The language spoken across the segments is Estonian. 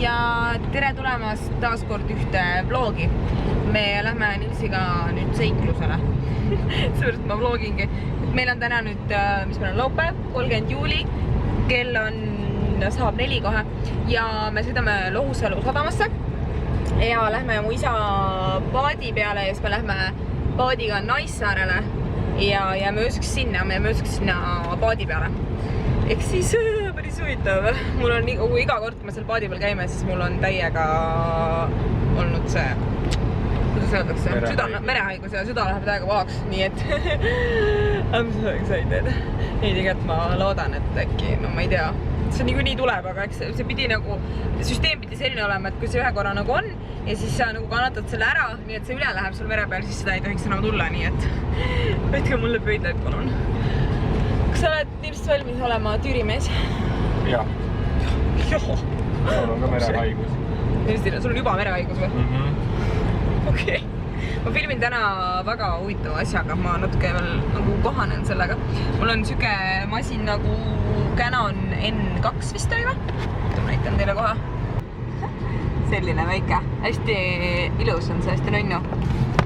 ja tere tulemast taas kord ühte vlogi. Me lähme Nilsiga nüüd seiklusele. Seepärast ma vlogingi. Meil on täna nüüd, mis meil on laupäev, 30. juuli. Kell on, saab 4 kohe ja me sõidame Lohusalu sadamasse ja lähme mu isa paadi peale ja siis me lähme paadiga Naissaarele ja jääme ööseks sinna paadi peale. Ehk siis päris huvitav. Mul on iga kord, kui me seal paadi peal käime, siis mul on täiega olnud see, kuidas öeldakse, merehaigus ja süda läheb täiega pahaks, nii et I'm so excited. Ei tegelikult ma loodan, et äkki, no ma ei tea, see niikuinii tuleb, aga eks see pidi nagu, süsteem pidi selline olema, et kui see ühe korra nagu on ja siis sa nagu kannatad selle ära, nii et see üle läheb sul mere peal, siis seda ei tohiks enam tulla, nii et võtke mulle pöidlaid, palun. Kas sa oled ilmselt valmis olema tüürimees? Jah. Mul on ka merehaigus. Sul on juba merehaigus või? Okei. Ma filmin täna väga huvitava asjaga, ma natuke veel nagu kohanen sellega. Mul on süke masin nagu Canon N2 vist oli või? Ma näitan teile kohe. Selline väike, hästi ilus on see, hästi nunnu.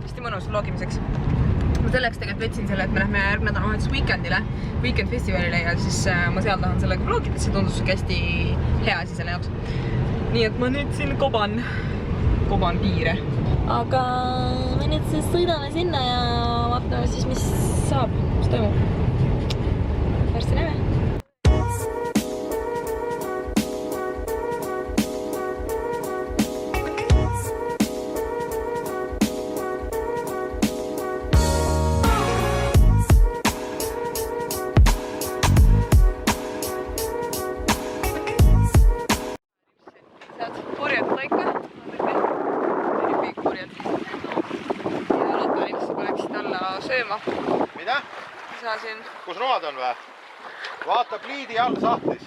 Hästi mõnus vlogimiseks. Ma selleks tegelikult võtsin selle, et me lähme järgmine nädalavahetus Weekend festivalile ja siis ma seal tahan sellega vlogida, see tundus hästi hea asi selle jaoks. Nii et ma nüüd siin koban piire. Aga me nüüd siis sõidame sinna ja vaatame siis, mis saab, mis toimub. Varsti näeme. Sööma. Mida? Saasin. Kus road on või? Vaata pliidi all sahtlis.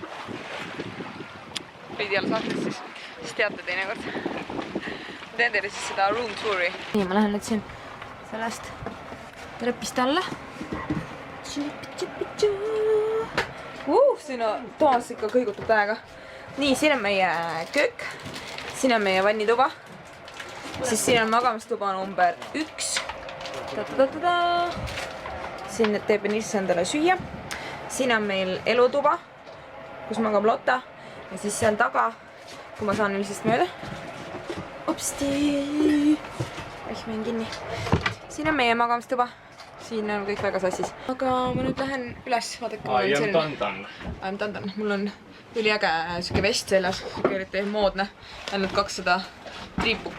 Pliidi all sahtlis siis teate teinekord. Ma teen teile siis seda room touri. Nii, ma lähen nüüd siin sellest trepist alla. Siin on toas ikka kõigutab täiega. Nii, siin on meie köök. Siin on meie vannituba. Siis siin on magamistuba number 1. Siin teeb Nils endale süüa. Siin on meil elutuba, kus magab Lotta. Ja siis seal taga, kui ma saan Nilsist mööda. Upsti! Lähme kinni. Siin on meie magamistuba. Siin on kõik väga sassis. Aga ma nüüd lähen üles. I'm Tandan. Mul on üliäge süke vest seljas. Eriti moodne. Ainult 200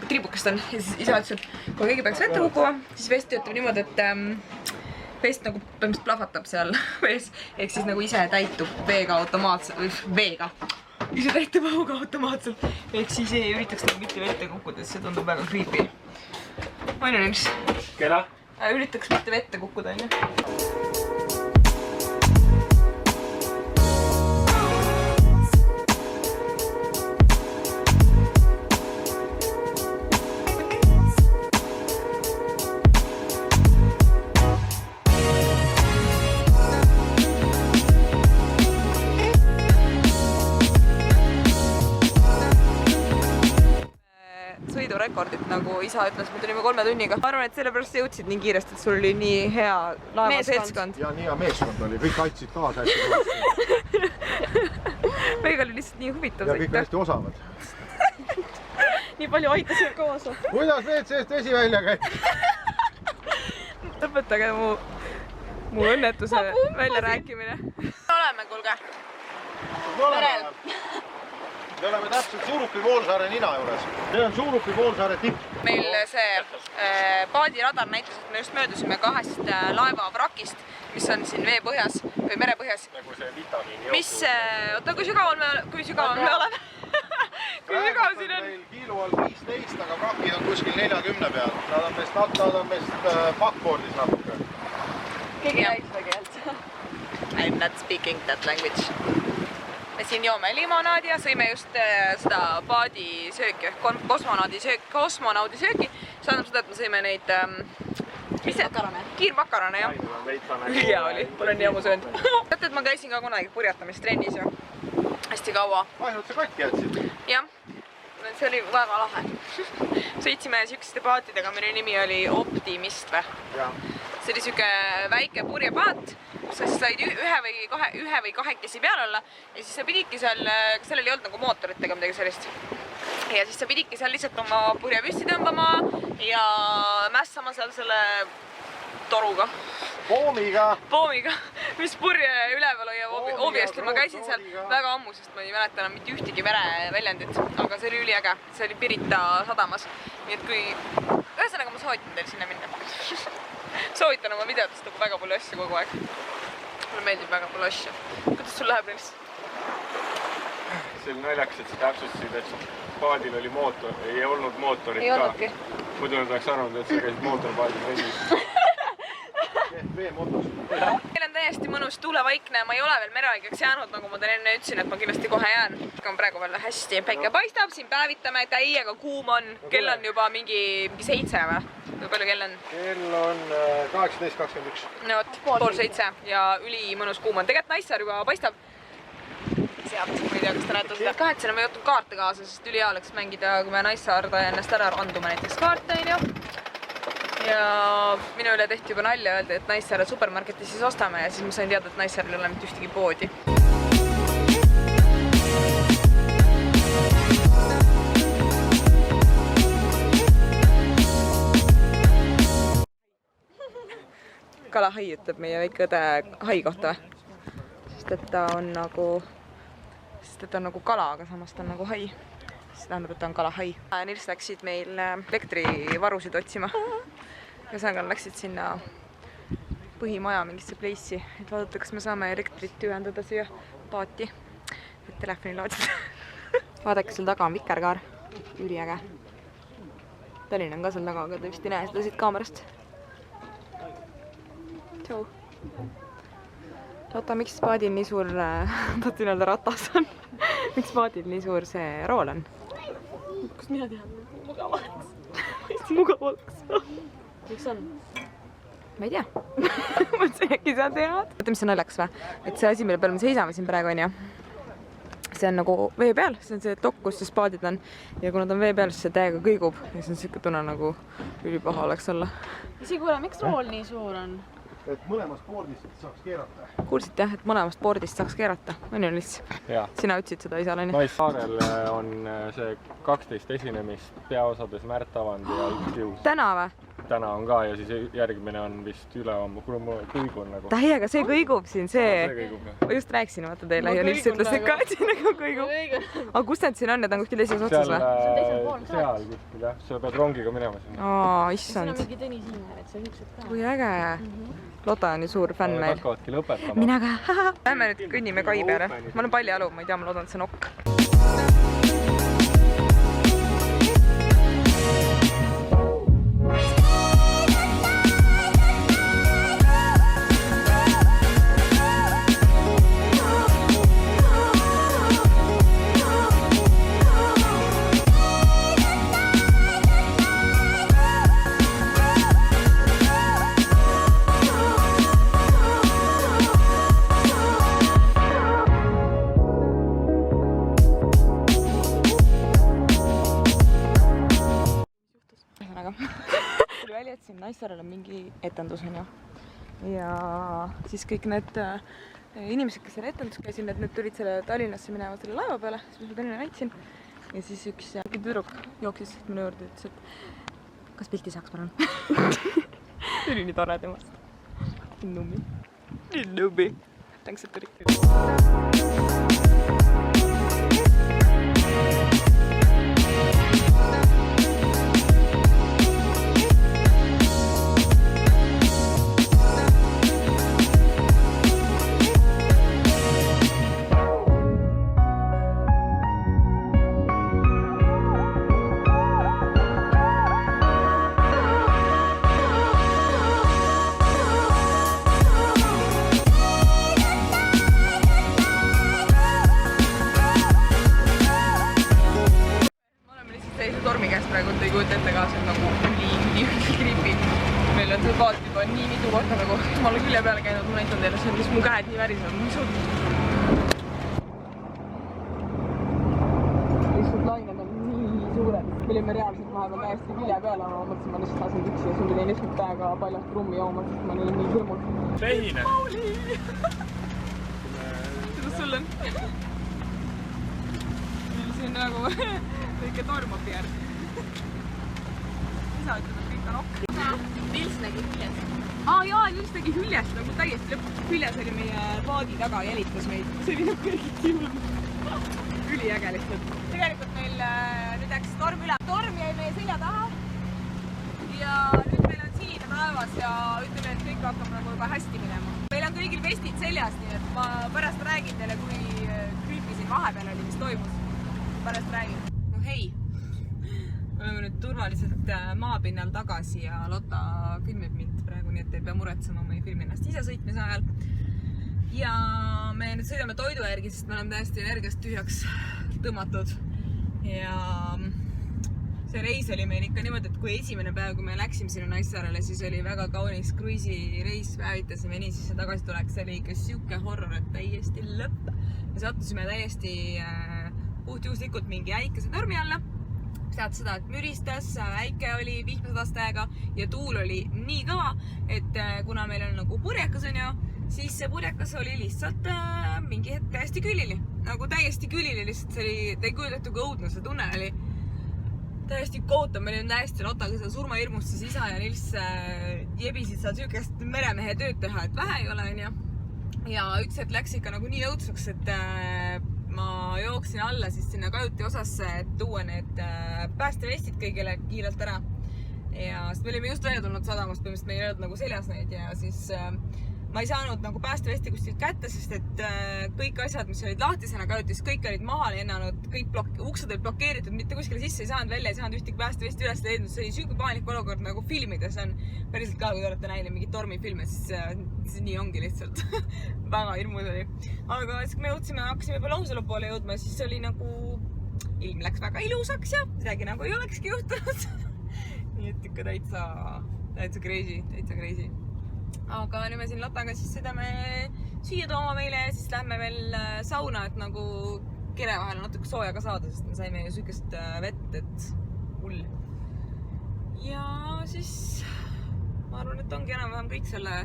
triibukest on. Ja siis isa ütles, et kui keegi peaks vette kukkuma, siis vest töötab niimoodi, et vest nagu põhimõtteliselt plahvatab seal vees. Ehk siis nagu ise täitub veega automaatselt. Ise täitub auga automaatselt. Ehk siis ei üritaks nagu mitte vette kukkuda, see tundub väga creepy. Ma ei Nils. Keda? Üritaks mitte vette kukkuda, on ju. Sõidurekordit, nagu isa ütles, me tulime 3 tunniga. Ma arvan, et sellepärast jõudsid nii kiiresti, et sul oli nii hea laevaseltskond. Ja nii hea meeskond oli, kõik aitsid kaasa hästi Meiga oli lihtsalt nii huvitav. Ja kõik hästi osavad. Nii palju aitasid kaasa. Kuidas WC-st vesi välja käib? Lõpetage mu õnnetuse väljarääkimine. Oleme, kuulge. Merel. Me oleme täpselt Suurupi Poolsaare nina juures. See on Suurupi Poolsaare tipp. Meil see paadiradar näitas, et me just möödusime 2 laeva vrakist, mis on siin vee põhjas või mere põhjas. Nagu see vitamiini mis, oota, kui sügaval me oleme? Kui sügav siin on? Meil kiilu all 15, aga vrakid on kuskil 40 peal. Nad on meist backboardis natuke. Keegi ei seda keelt. I'm not speaking that language. Me siin joome limonaadi ja sõime just seda paadisööki, kosmonaudi sööki. See tähendab seda, et me sõime neid kiirmakarone, jah. Hea oli, pole nii ammu söönud. Teate, et ma käisin ka kunagi purjetamistrennis ju. Hästi kaua. Ainult see katki jätsid? Jah. see oli väga lahe. Sõitsime siuksete paatidega, mille nimi oli Optimist või? See oli siuke väike purjepaat, kus sa said ühe või kahekesi peal olla ja siis sa pididki seal ei olnud nagu mootorit ega midagi sellist. Ja siis sa pididki seal lihtsalt oma purje püsti tõmbama ja mässama seal selle toruga. Poomiga, mis purje üleval hoiab obviously. Ma käisin seal väga ammu, sest ma ei mäleta enam mitte ühtegi vereväljendit, aga see oli üliäge. See oli Pirita sadamas. Nii et kui... Ühesõnaga ma soovitan teil sinna minna. Soovitan oma videotest nagu väga palju asju kogu aeg. Mulle meeldib väga palju asju. Kuidas sul läheb, Nils? See oli naljakas, et sa täpsustasid, et paadil oli mootor, ei olnud mootorit ei olnudki. Muidu nad oleks arvanud, et sa käisid mootorpaadil rendis. Meil on täiesti mõnus tuulevaikne, ma ei ole veel merehaigeks jäänud, nagu ma teile enne ütlesin, et ma kindlasti kohe jään. Praegu veel hästi, päike paistab, siin päevitame, täiega kuum on, kell on juba mingi 7 või? Kui palju kell on? Kell on 18.21. No vot, 6:30 ja üli mõnus kuum on. Tegelikult Naissaar juba paistab. Sealt, ma ei tea, kas te näete seda. Kahetsena me ei võtnud kaarte kaasa, sest üli hea oleks mängida, kui me Naissaarda ennast ära randume näiteks kaarte, on ju. Ja minu üle tehti juba nalja öelda, et Naissaare supermarketi siis ostame ja siis ma sain teada, et Naissaarel ei ole mitte ühtegi poodi. Kalahai ütleb meie väike õde hai kohta. Sest et ta on nagu kala, aga samas ta on nagu hai. See tähendab, et ta on kalahai. Nils läksid meil elektrivarusid otsima. Ühesõnaga läksid sinna põhimaja mingisse place'i, et vaadata, kas me saame elektrit ühendada siia paati, et telefoni laadida. Vaadake, seal taga on vikerkaar. Üliäge. Talinn on ka seal taga, aga te vist ei näe seda siit kaamerast. Tšau. Oota, miks paadil nii suur, tahtsin öelda ratas on? Miks paadil nii suur see rool on? Kus mina tean? Mugavaks. Mugavaks. Miks on? Ma ei tea. Mõtlesin, äkki sa tead. Vaata, mis see naljakas või? Et see asi, mille peal me seisame siin praegu on ja see on nagu vee peal, see on see dokk, kus see paadid on ja kui nad on vee peal, siis see täiega kõigub ja see on siuke tunne nagu ülipaha oleks olla. Isi, kuule, miks rool nii suur on? Et mõlemast boardist saaks keerata. Kuulsid jah, et mõlemast boardist saaks keerata? On ju Nils? Sina ütsid seda isal, on ju? Naissaarel on see 12 esinemist, peaosades Märt Avand ja üks Tius. Täna või? Täna on ka ja siis järgmine on vist üleammu, kuule mul kõigub nagu. Täiega, see kõigub siin, see. Kõigub. Ma just rääkisin vaata teile ja Nils ütles ka, et siin nagu kõigub. Aga kus need siin on? Need on kuskil teises otsas või? Seal kuskil jah, sa pead rongiga minema sinna. Issand. Siin on mingi Tõnis Iimer, et see on niisugused ka. Kui äge. Lotta on ju suur fänn meil. Hakkavadki lõpetama. Mina ka. Lähme nüüd kõnnime kai peale. Ma olen Paljalu, ma ei tea, ma loodan, et see on okk. Tuli välja, et siin Naissaarel on mingi etendus on ju. Ja siis kõik need inimesed, kes selle etendus käisid, need tulid selle Tallinnasse minema selle laeva peale, siis ma Tallinna näitasin. Ja siis üks tüdruk jooksis minu juurde ja ütles, et kas pilti saaks palun? Tuli nii tore temast. Nummi. Nummi. Tänks, et tuli. Ei kujuta ette ka, see on nagu üli kriipi. Meil on see paat juba nii mitu korda nagu, ma olen külje peale käinud, ma näitan teile, see on, mis mu käed nii värisevad, ma ei suuda. Lihtsalt lained on nii me olime reaalselt vahepeal täiesti vilja peale, ma mõtlesin, ma lihtsalt lasen tüksi ja sul pidi lihtsalt täiega paljalt rummi jooma, sest ma olin nii hirmul. Tehine! Kuidas sul on? Siin nagu kõike tormab järg. Isa ütleb, et kõik on ok. Nils nägi hüljest. Jaa, Nils nägi hüljest, nagu täiesti lõpuks. Hüljes oli meie paadi taga, jälitas meid. See oli nagu kõigiti hullum. Üliäge lihtsalt. Tegelikult meil nüüd läks torm üle. Torm jäi meie selja taha. Ja nüüd meil on sinine taevas ja ütleme, et kõik hakkab nagu juba hästi minema. Meil on kõigil vestid seljas, nii et ma pärast räägin teile, kui creepy siin vahepeal oli, mis toimus. Pärast räägin. No hei, oleme nüüd turvaliselt maapinnal tagasi ja Lotta filmib mind praegu, nii et ei pea muretsema, ma ei filmi ennast ise sõitmise ajal. Ja me nüüd sõidame toidu järgi, sest me oleme täiesti energiast tühjaks tõmmatud. Ja see reis oli meil ikka niimoodi, et kui esimene päev, kui me läksime sinna Naissaarele, siis oli väga kaunis kruiisi reis, päevitasime nii, siis see tagasi tuleks, see oli ikka siuke horror, et täiesti lõpp. Me sattusime täiesti puhtjuhuslikult mingi äikese tormi alla. Sealt seda, et müristas, äike oli vihmasadastajaga ja tuul oli nii kõva, et kuna meil on nagu purjekas on ju, siis see purjekas oli lihtsalt mingi hetk täiesti külili. Nagu täiesti külili lihtsalt, see oli, te ei kujutatu kui õudne, see tunne oli täiesti kohutav, meil on täiesti Lottaga seda surmahirmust, siis isa ja Nils jebisid seal süükest meremehe tööd teha, et vähe ei ole, on ju. Ja üks hetk läks ikka nagu nii õudsuks, et ma jooksin alla siis sinna kajuti osasse, et tuua need päästevestid kõigile kiirelt ära. Ja sest me olime just välja tulnud sadamast, põhimõtteliselt meil ei olnud nagu seljas neid ja siis ma ei saanud nagu päästevesti kuskilt kätte, sest et kõik asjad, mis olid lahtisena kajutis, kõik olid maha lennanud, kõik uksed olid blokeeritud, mitte kuskile sisse ei saanud välja, ei saanud ühtegi päästevesti üles leidnud, see oli süge paanilik olukord nagu filmides on päriselt ka, kui te olete näinud mingit tormifilme, siis nii ongi lihtsalt väga hirmus oli. Aga siis kui me jõudsime, hakkasime juba Loomsalu poole jõudma, siis oli nagu ilm läks väga ilusaks ja midagi nagu ei olekski juhtunud. Nii et ikka täitsa crazy. Aga nüüd me siin Lottaga siis sõidame süüa tooma meile ja siis lähme veel sauna, et nagu kere vahel natuke sooja ka saada, sest me saime ju sükest vett, et hull. Ja siis ma arvan, et ongi enam-vähem kõik selle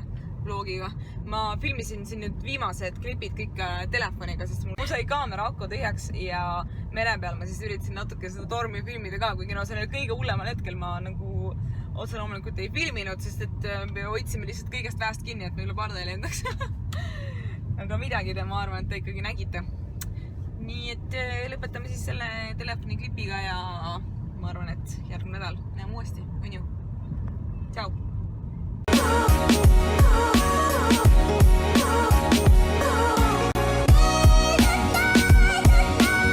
vlogiga. Ma filmisin siin nüüd viimased klipid kõik telefoniga, sest mul sai kaamera aku tühjaks ja mere peal ma siis üritasin natuke seda tormi filmida ka, kuigi no sellel kõige hullemal hetkel ma nagu otse loomulikult ei filminud, sest et me hoidsime lihtsalt kõigest väest kinni, et meile parda ei lendaks. Aga midagi ma arvan, et te ikkagi nägite. Nii et lõpetame siis selle telefoniklipiga ja ma arvan, et järgmine nädal näeme uuesti, on ju? Tšau!